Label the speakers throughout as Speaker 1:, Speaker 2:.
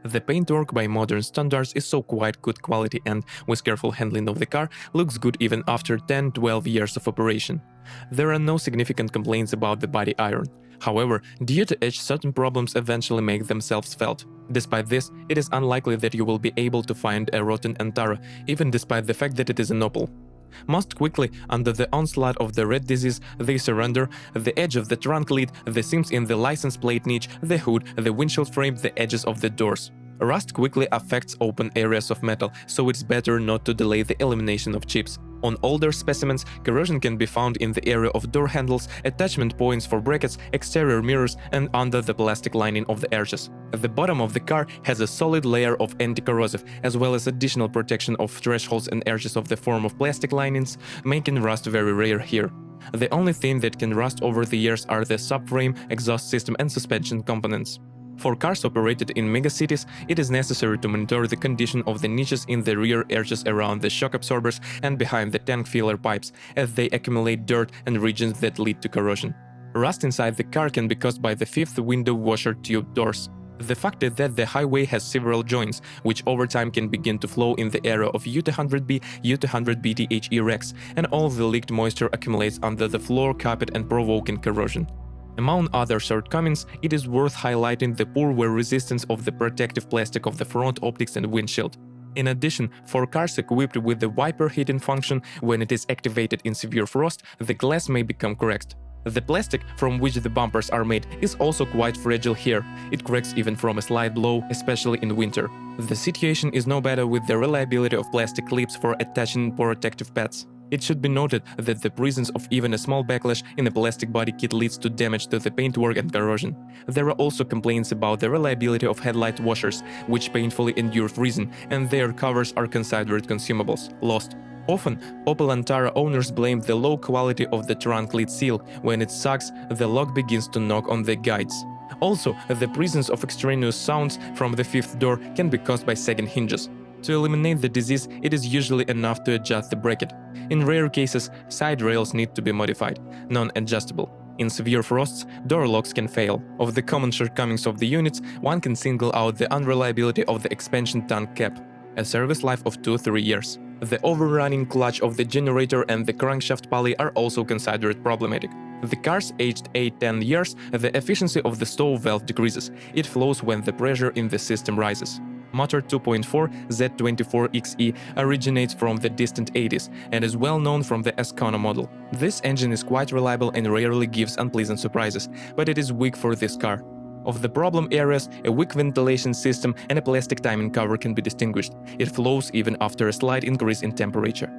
Speaker 1: The paintwork by modern standards is so quite good quality and, with careful handling of the car, looks good even after 10-12 years of operation. There are no significant complaints about the body iron. However, due to age, certain problems eventually make themselves felt. Despite this, it is unlikely that you will be able to find a rotten Antara, even despite the fact that it is an Opel. Most quickly, under the onslaught of the red disease, they surrender the edge of the trunk lid, the seams in the license plate niche, the hood, the windshield frame, the edges of the doors. Rust quickly affects open areas of metal, so it's better not to delay the elimination of chips. On older specimens, corrosion can be found in the area of door handles, attachment points for brackets, exterior mirrors, and under the plastic lining of the edges. The bottom of the car has a solid layer of anti-corrosive, as well as additional protection of thresholds and edges of the form of plastic linings, making rust very rare here. The only thing that can rust over the years are the subframe, exhaust system, and suspension components. For cars operated in megacities, it is necessary to monitor the condition of the niches in the rear edges around the shock absorbers and behind the tank filler pipes, as they accumulate dirt and regions that lead to corrosion. Rust inside the car can be caused by the fifth window washer tube doors. The fact is that the highway has several joints, which over time can begin to flow in the area of U200B, U200B THE racks, and all the leaked moisture accumulates under the floor carpet and provoking corrosion. Among other shortcomings, it is worth highlighting the poor wear resistance of the protective plastic of the front optics and windshield. In addition, for cars equipped with the wiper heating function, when it is activated in severe frost, the glass may become cracked. The plastic from which the bumpers are made is also quite fragile here. It cracks even from a slight blow, especially in winter. The situation is no better with the reliability of plastic clips for attaching protective pads. It should be noted that the presence of even a small backlash in a plastic body kit leads to damage to the paintwork and corrosion. There are also complaints about the reliability of headlight washers, which painfully endure freezing, and their covers are considered consumables, lost. Often, Opel Antara owners blame the low quality of the trunk lid seal. When it sucks, the lock begins to knock on the guides. Also, the presence of extraneous sounds from the fifth door can be caused by sagging hinges. To eliminate the disease, it is usually enough to adjust the bracket. In rare cases, side rails need to be modified, non-adjustable. In severe frosts, door locks can fail. Of the common shortcomings of the units, one can single out the unreliability of the expansion tank cap, a service life of 2-3 years. The overrunning clutch of the generator and the crankshaft pulley are also considered problematic. The cars aged 8-10 years, the efficiency of the stove valve decreases. It flows when the pressure in the system rises. Motor 2.4 Z24XE originates from the distant 80s and is well known from the Ascona model. This engine is quite reliable and rarely gives unpleasant surprises, but it is weak for this car. Of the problem areas, a weak ventilation system and a plastic timing cover can be distinguished. It flows even after a slight increase in temperature.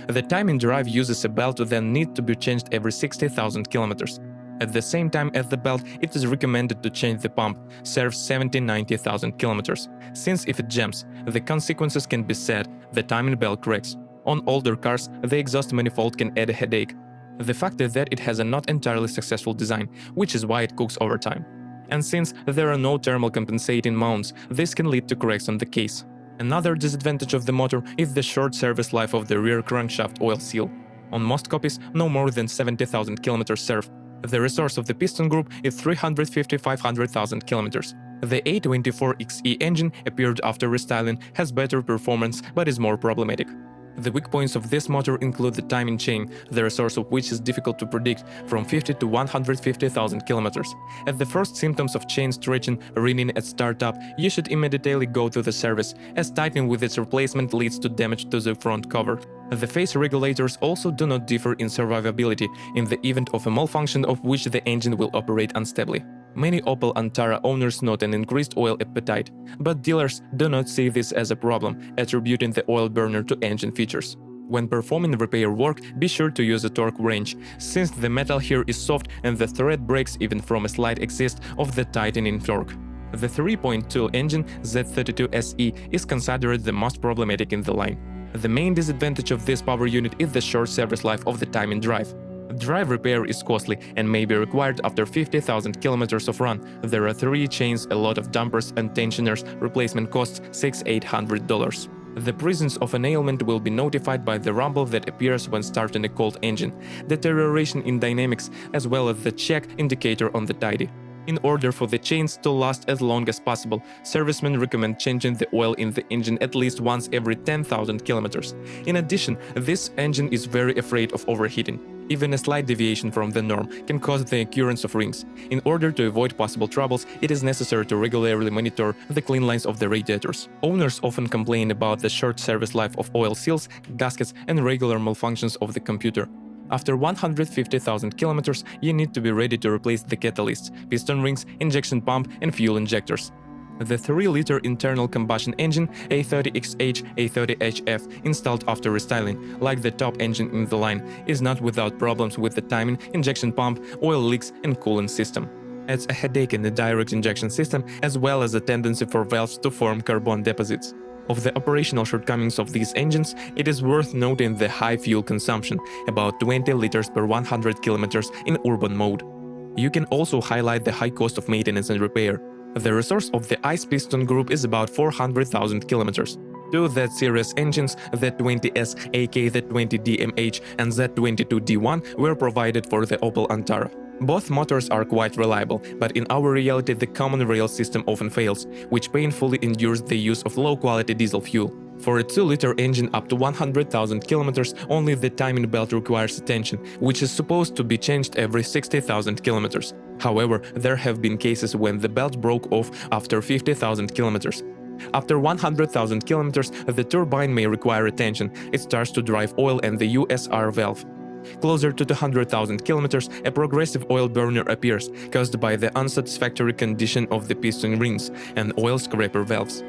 Speaker 1: The timing drive uses a belt that needs to be changed every 60,000 kilometers. At the same time as the belt, it is recommended to change the pump, serves 70-90,000 kilometers. Since if it jams, the consequences can be sad, the timing belt cracks. On older cars, the exhaust manifold can add a headache. The fact is that it has a not entirely successful design, which is why it cooks over time. And since there are no thermal compensating mounts, this can lead to cracks on the case. Another disadvantage of the motor is the short service life of the rear crankshaft oil seal. On most copies, no more than 70,000 kilometers served. The resource of the piston group is 350-500,000 kilometers. The A24XE engine, appeared after restyling, has better performance but is more problematic. The weak points of this motor include the timing chain, the resource of which is difficult to predict, from 50 to 150,000 kilometers. At the first symptoms of chain stretching, ringing at startup, you should immediately go to the service, as tightening with its replacement leads to damage to the front cover. The phase regulators also do not differ in survivability in the event of a malfunction of which the engine will operate unstably. Many Opel Antara owners note an increased oil appetite, but dealers do not see this as a problem, attributing the oil burner to engine features. When performing repair work, be sure to use a torque wrench, since the metal here is soft and the thread breaks even from a slight excess of the tightening torque. The 3.2 engine Z32SE is considered the most problematic in the line. The main disadvantage of this power unit is the short service life of the timing drive. Drive repair is costly and may be required after 50,000 kilometers of run. There are 3 chains, a lot of dampers and tensioners, replacement costs $600-800. The presence of an ailment will be notified by the rumble that appears when starting a cold engine, deterioration in dynamics, as well as the check indicator on the tidy. In order for the chains to last as long as possible, servicemen recommend changing the oil in the engine at least once every 10,000 kilometers. In addition, this engine is very afraid of overheating. Even a slight deviation from the norm can cause the occurrence of rings. In order to avoid possible troubles, it is necessary to regularly monitor the clean lines of the radiators. Owners often complain about the short service life of oil seals, gaskets, and regular malfunctions of the computer. After 150,000 kilometers, you need to be ready to replace the catalysts, piston rings, injection pump, and fuel injectors. The 3-liter internal combustion engine A30XH A30HF installed after restyling, like the top engine in the line, is not without problems with the timing, injection pump, oil leaks, and coolant system. Adds a headache in the direct injection system, as well as a tendency for valves to form carbon deposits. Of the operational shortcomings of these engines, it is worth noting the high fuel consumption, about 20 liters per 100 kilometers in urban mode. You can also highlight the high cost of maintenance and repair. The resource of the ICE piston group is about 400,000 kilometers. Two Z-series engines, Z20S aka Z20DMH and Z22D1, were provided for the Opel Antara. Both motors are quite reliable, but in our reality the common rail system often fails, which painfully endures the use of low-quality diesel fuel. For a 2-liter engine up to 100,000 kilometers, only the timing belt requires attention, which is supposed to be changed every 60,000 kilometers. However, there have been cases when the belt broke off after 50,000 kilometers. After 100,000 kilometers, the turbine may require attention. It starts to drive oil and the USR valve. Closer to 200,000 kilometers, a progressive oil burner appears, caused by the unsatisfactory condition of the piston rings and oil scraper valves.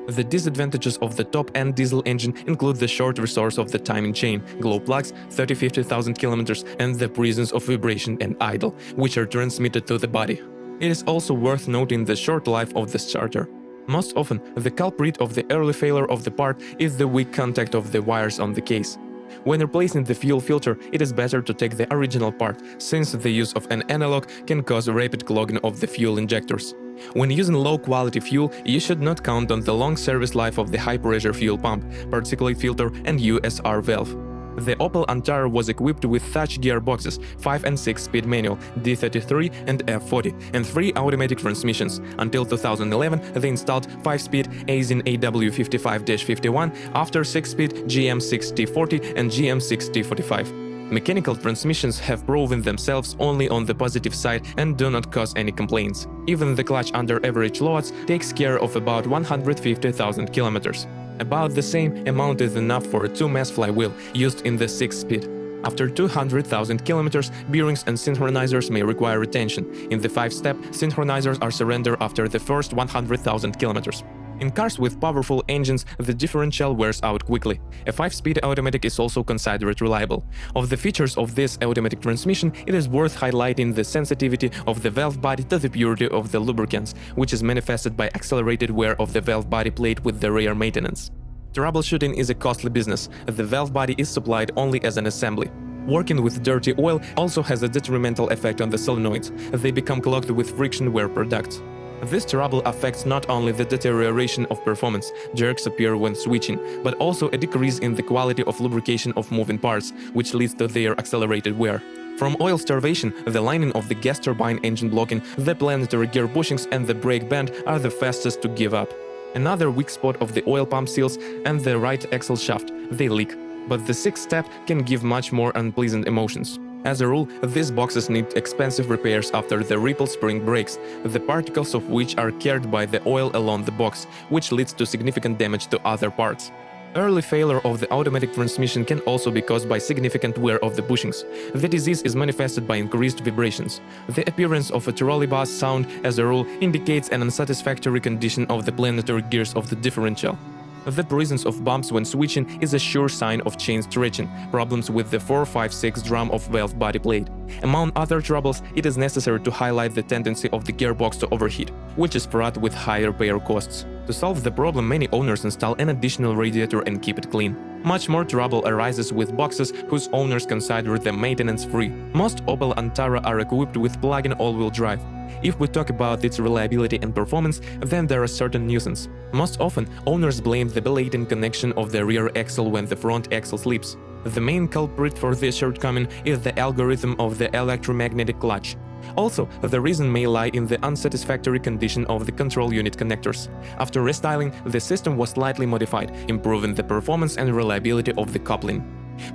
Speaker 1: The disadvantages of the top-end diesel engine include the short resource of the timing chain, glow plugs, 30–50,000 kilometers, and the presence of vibration and idle, which are transmitted to the body. It is also worth noting the short life of the starter. Most often, the culprit of the early failure of the part is the weak contact of the wires on the case. When replacing the fuel filter, it is better to take the original part, since the use of an analog can cause rapid clogging of the fuel injectors. When using low-quality fuel, you should not count on the long service life of the high-pressure fuel pump, particulate filter, and USR valve. The Opel Antara was equipped with touch gearboxes, 5- and 6-speed manual, D33 and F40, and 3 automatic transmissions. Until 2011, they installed 5-speed Aisin AW55-51, after 6-speed GM6T40 and GM6T45. Mechanical transmissions have proven themselves only on the positive side and do not cause any complaints. Even the clutch under average loads takes care of about 150,000 kilometers. About the same amount is enough for a 2-mass flywheel used in the 6-speed. After 200,000 kilometers, bearings and synchronizers may require attention. In the 5-step, synchronizers are surrendered after the first 100,000 kilometers. In cars with powerful engines, the differential wears out quickly. A 5-speed automatic is also considered reliable. Of the features of this automatic transmission, it is worth highlighting the sensitivity of the valve body to the purity of the lubricants, which is manifested by accelerated wear of the valve body plate with the rare maintenance. Troubleshooting is a costly business. The valve body is supplied only as an assembly. Working with dirty oil also has a detrimental effect on the solenoids. They become clogged with friction wear products. This trouble affects not only the deterioration of performance, jerks appear when switching, but also a decrease in the quality of lubrication of moving parts, which leads to their accelerated wear. From oil starvation, the lining of the gas turbine engine blocking, the planetary gear bushings and the brake band are the fastest to give up. Another weak spot of the oil pump seals and the right axle shaft, they leak. But the 6th step can give much more unpleasant emotions. As a rule, these boxes need expensive repairs after the ripple spring breaks, the particles of which are carried by the oil along the box, which leads to significant damage to other parts. Early failure of the automatic transmission can also be caused by significant wear of the bushings. The disease is manifested by increased vibrations. The appearance of a trolley bus sound, as a rule, indicates an unsatisfactory condition of the planetary gears of the differential. The presence of bumps when switching is a sure sign of chain stretching, problems with the 4-5-6 drum of valve body plate. Among other troubles, it is necessary to highlight the tendency of the gearbox to overheat, which is fraught with high repair costs. To solve the problem, many owners install an additional radiator and keep it clean. Much more trouble arises with boxes whose owners consider them maintenance-free. Most Opel Antara are equipped with plug-in all-wheel drive. If we talk about its reliability and performance, then there are certain nuisance. Most often, owners blame the belated connection of the rear axle when the front axle slips. The main culprit for this shortcoming is the algorithm of the electromagnetic clutch. Also, the reason may lie in the unsatisfactory condition of the control unit connectors. After restyling, the system was slightly modified, improving the performance and reliability of the coupling.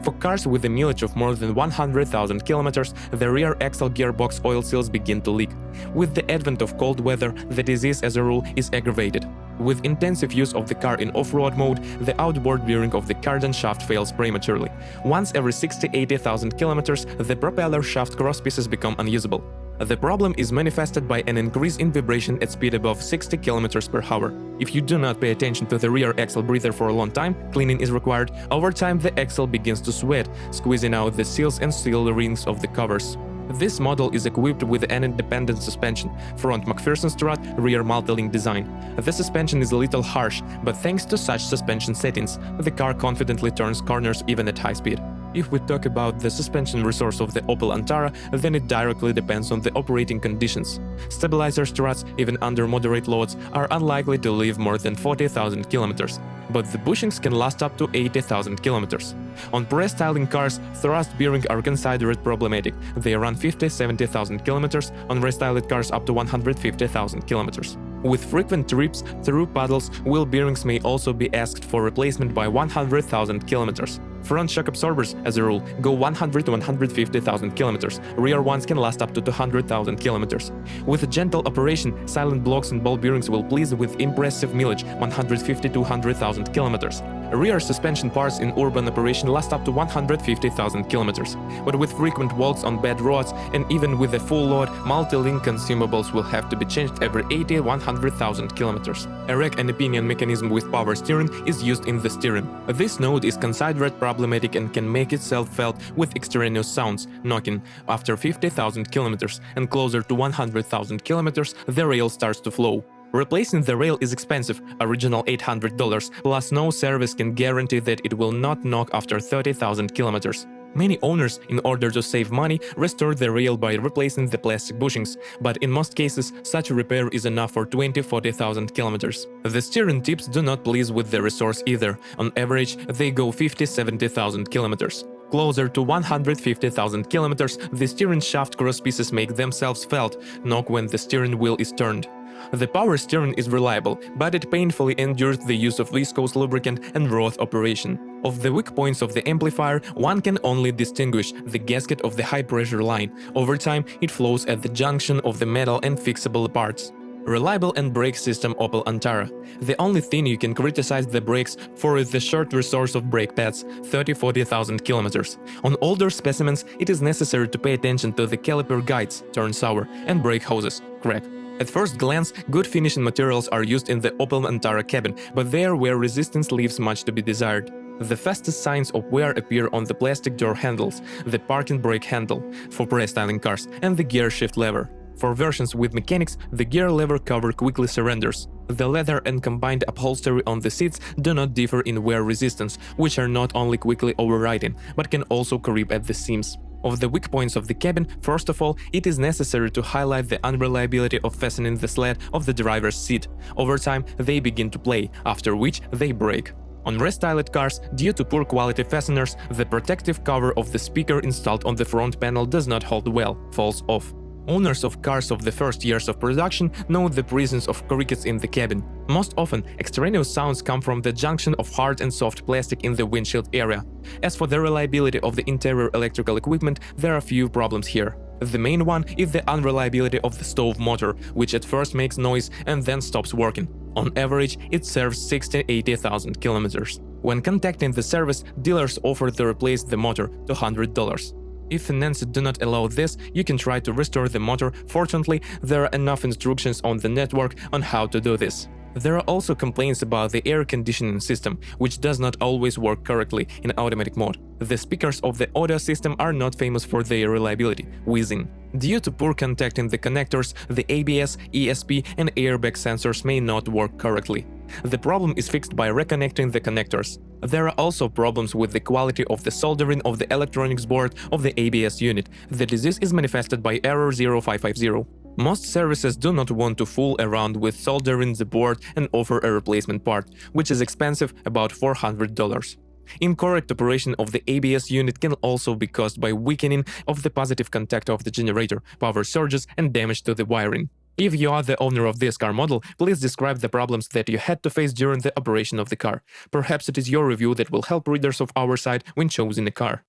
Speaker 1: For cars with a mileage of more than 100,000 kilometers, the rear axle gearbox oil seals begin to leak. With the advent of cold weather, the disease as a rule is aggravated. With intensive use of the car in off-road mode, the outboard bearing of the cardan shaft fails prematurely. Once every 60–80,000 kilometers, the propeller shaft crosspieces become unusable. The problem is manifested by an increase in vibration at speed above 60 km per hour. If you do not pay attention to the rear axle breather for a long time, cleaning is required. Over time, the axle begins to sweat, squeezing out the seals and steel rings of the covers. This model is equipped with an independent suspension, front McPherson strut, rear multi-link design. The suspension is a little harsh, but thanks to such suspension settings, the car confidently turns corners even at high speed. If we talk about the suspension resource of the Opel Antara, then it directly depends on the operating conditions. Stabilizer struts, even under moderate loads, are unlikely to live more than 40,000 kilometers, but the bushings can last up to 80,000 kilometers. On pre-styling cars, thrust bearings are considered problematic. They run 50–70,000 kilometers, on restyled cars up to 150,000 kilometers. With frequent trips through puddles, wheel bearings may also be asked for replacement by 100,000 kilometers. Front shock absorbers, as a rule, go 100 to 150,000 kilometers. Rear ones can last up to 200,000 kilometers. With a gentle operation, silent blocks and ball bearings will please with impressive mileage 150 to 200,000 kilometers. Rear suspension parts in urban operation last up to 150,000 kilometers. But with frequent walks on bad roads and even with a full load, multi-link consumables will have to be changed every 80–100,000 kilometers. A rack and pinion mechanism with power steering is used in the steering. This node is considered problematic and can make itself felt with extraneous sounds, knocking. After 50,000 kilometers and closer to 100,000 kilometers, the rail starts to flow. Replacing the rail is expensive, original $800, plus no service can guarantee that it will not knock after 30,000 kilometers. Many owners, in order to save money, restore the rail by replacing the plastic bushings, but in most cases, such repair is enough for 20–40,000 kilometers. The steering tips do not please with the resource either. On average, they go 50–70,000 kilometers. Closer to 150,000 kilometers, the steering shaft crosspieces make themselves felt, knock when the steering wheel is turned. The power steering is reliable, but it painfully endures the use of viscose lubricant and road operation. Of the weak points of the amplifier, one can only distinguish the gasket of the high-pressure line. Over time, it flows at the junction of the metal and fixable parts. Reliable and brake system Opel Antara. The only thing you can criticize the brakes for is the short resource of brake pads, 30–40,000 kilometers. On older specimens, it is necessary to pay attention to the caliper guides, turn sour, and brake hoses, crack. At first glance, good finishing materials are used in the Opel Antara cabin, but there wear resistance leaves much to be desired. The fastest signs of wear appear on the plastic door handles, the parking brake handle for pre-styling cars, and the gear shift lever. For versions with mechanics, the gear lever cover quickly surrenders. The leather and combined upholstery on the seats do not differ in wear resistance, which are not only quickly overriding, but can also creep at the seams. Of the weak points of the cabin, first of all, it is necessary to highlight the unreliability of fastening the sled of the driver's seat. Over time, they begin to play, after which they break. On restyled cars, due to poor quality fasteners, the protective cover of the speaker installed on the front panel does not hold well, falls off. Owners of cars of the first years of production know the presence of crickets in the cabin. Most often, extraneous sounds come from the junction of hard and soft plastic in the windshield area. As for the reliability of the interior electrical equipment, there are few problems here. The main one is the unreliability of the stove motor, which at first makes noise and then stops working. On average, it serves 60–80,000 kilometers. When contacting the service, dealers offer to replace the motor to $100. If finances do not allow this, you can try to restore the motor. Fortunately, there are enough instructions on the network on how to do this. There are also complaints about the air conditioning system, which does not always work correctly in automatic mode. The speakers of the audio system are not famous for their reliability, wheezing. Due to poor contact in the connectors, the ABS, ESP, and airbag sensors may not work correctly. The problem is fixed by reconnecting the connectors. There are also problems with the quality of the soldering of the electronics board of the ABS unit. The disease is manifested by error 0550. Most services do not want to fool around with soldering the board and offer a replacement part, which is expensive, about $400. Incorrect operation of the ABS unit can also be caused by weakening of the positive contact of the generator, power surges, and damage to the wiring. If you are the owner of this car model, please describe the problems that you had to face during the operation of the car. Perhaps it is your review that will help readers of our site when choosing a car.